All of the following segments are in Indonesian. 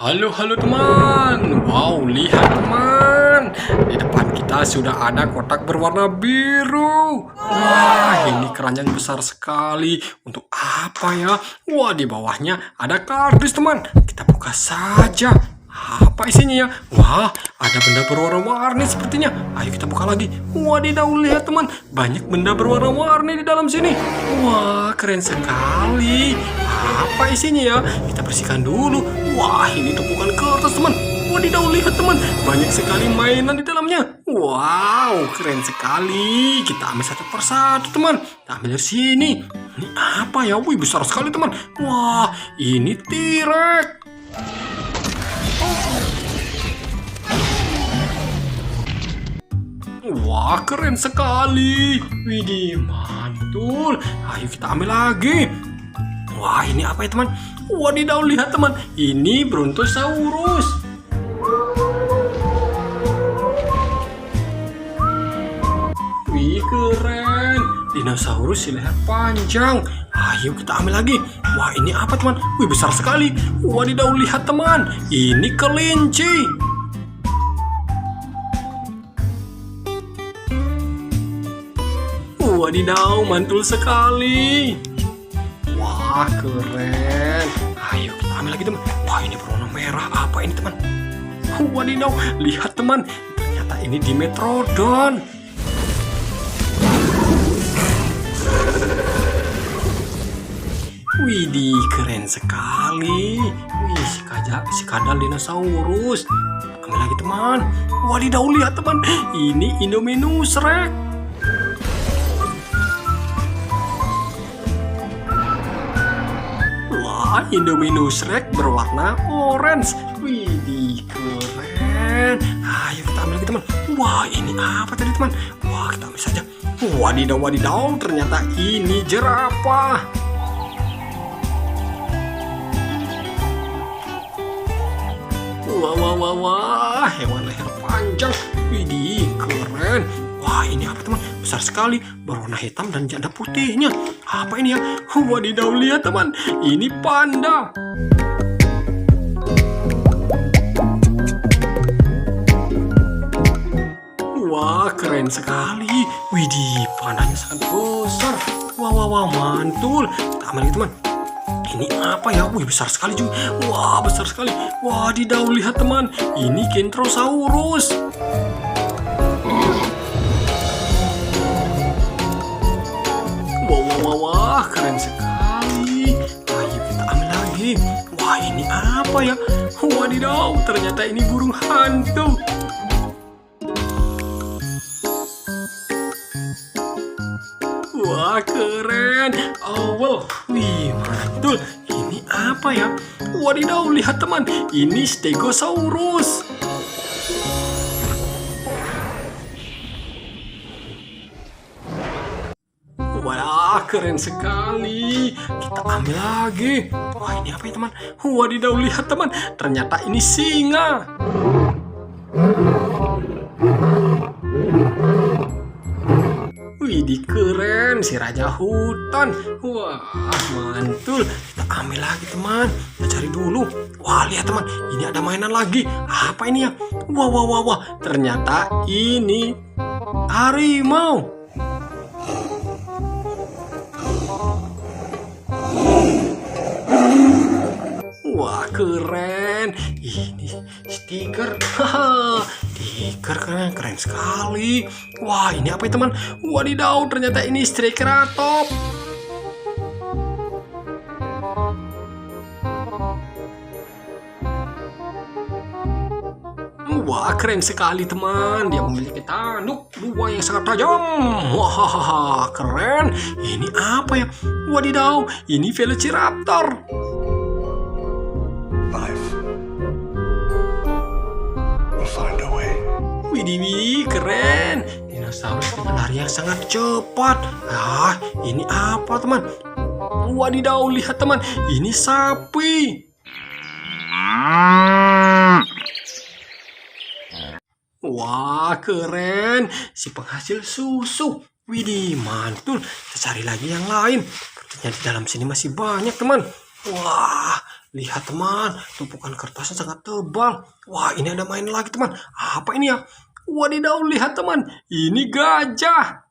Halo, halo teman. Wow, lihat teman. Di depan kita sudah ada kotak berwarna biru. Wah, ini keranjang besar sekali. Untuk apa ya? Wah, di bawahnya ada kardus teman. Kita buka saja. Apa isinya ya? Wah, ada benda berwarna-warni sepertinya. Ayo kita buka lagi. Wadidaw, lihat teman. Banyak benda berwarna-warni di dalam sini. Wah, keren sekali. Apa isinya ya? Kita bersihkan dulu. Wah, ini tumpukan kertas teman. Wadidaw, lihat teman. Banyak sekali mainan di dalamnya. Wow, keren sekali. Kita ambil satu persatu teman. Kita ambil dari sini. Ini apa ya? Wih, besar sekali teman. Wah, ini T-Rex. Wah, keren sekali. Widih, mantul. Ayo kita ambil lagi. Wah, ini apa ya teman? Wadidaw, lihat teman. Ini Brontosaurus. Wih, keren. Dinosaurus si leher panjang. Ayo kita ambil lagi. Wah, ini apa teman? Wih, besar sekali. Wadidaw, lihat teman. Ini kelinci. Wadidaw, mantul sekali. Wah, keren. Ayo kita ambil lagi teman. Wah, ini berwarna merah. Apa ini teman? Wadidaw, lihat teman. Ternyata ini Dimetrodon. Widih, keren sekali. Wih, si kadal dinosaurus. Ambil lagi teman. Wadidaw, lihat teman. Ini Indominus Rex. Indominus Rex berwarna orange. Widih, keren. Ayo kita ambil lagi teman. Wah, ini apa tadi teman? Wah, kita ambil saja. Wadidaw, wadidaw, ternyata ini jerapah. Wah, wah, wah, wah, hewan leher panjang. Widih, keren. Wah, ini apa teman? Besar sekali, berwarna hitam dan janda putihnya. Apa ini ya? Wadidaw, lihat teman. Ini panda. Wah, keren sekali. Widih, pandanya sangat besar. Wah, wah, wah, mantul. Kita ambil lagi teman. Ini apa ya? Wih, besar sekali juga. Wah, besar sekali. Wadidaw, lihat teman. Ini Kentrosaurus. Wah, keren sekali. Ayo kita ambil lagi. Wah, ini apa ya? Wadidaw, ternyata ini burung hantu. Wah, keren. Owl. Wih, mantul. Ini apa ya? Wadidaw, lihat teman. Ini Stegosaurus. Wah, keren sekali. Kita ambil lagi. Wah, ini apa ya teman? Wadidaw, lihat teman. Ternyata ini singa. Widih, keren. Si raja hutan. Wah, mantul. Kita ambil lagi teman. Kita cari dulu. Wah, lihat teman. Ini ada mainan lagi. Apa ini ya? Wah, wah, wah, wah. Ternyata ini harimau. Wah, keren. Ini stiker. Haha, stiker keren sekali. Wah, ini apa ya teman? Wadidaw, ternyata ini Triceratops. Wah, keren sekali teman. Dia memiliki tanduk dua yang sangat tajam. Wah, keren. Ini apa ya? Wadidaw, ini Velociraptor. Widih, keren. Dinosaurus dengan lari yang sangat cepat. Ah, ini apa teman? Wadidaw, lihat teman. Ini sapi. Wah, keren. Si penghasil susu. Widih, mantul. Kita cari lagi yang lain. Sepertinya di dalam sini masih banyak teman. Wah, lihat teman, tumpukan kertasnya sangat tebal. Wah, ini ada main lagi teman. Apa ini ya? Wadidaw, lihat teman, ini gajah.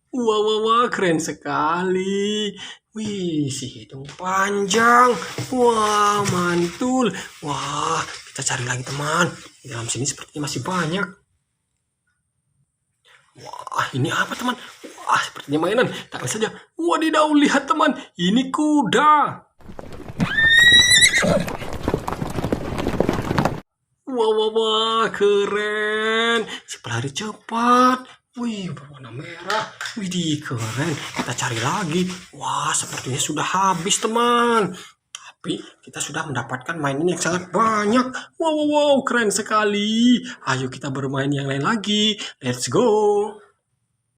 Wah, wah, wah, keren sekali. Wih, si hidung panjang. Wah, mantul. Wah, kita cari lagi teman. Di dalam sini sepertinya masih banyak. Wah, ini apa teman? Wah, sepertinya mainan. Tangkap saja. Wadidaw, lihat teman. Ini kuda. Wah, wah, wah, keren. Si pelari cepat. Wih, berwarna merah. Widih, keren. Kita cari lagi. Wah, sepertinya sudah habis, teman. Tapi kita sudah mendapatkan mainan yang sangat banyak. Wow, wow, wow, keren sekali. Ayo kita bermain yang lain lagi. Let's go.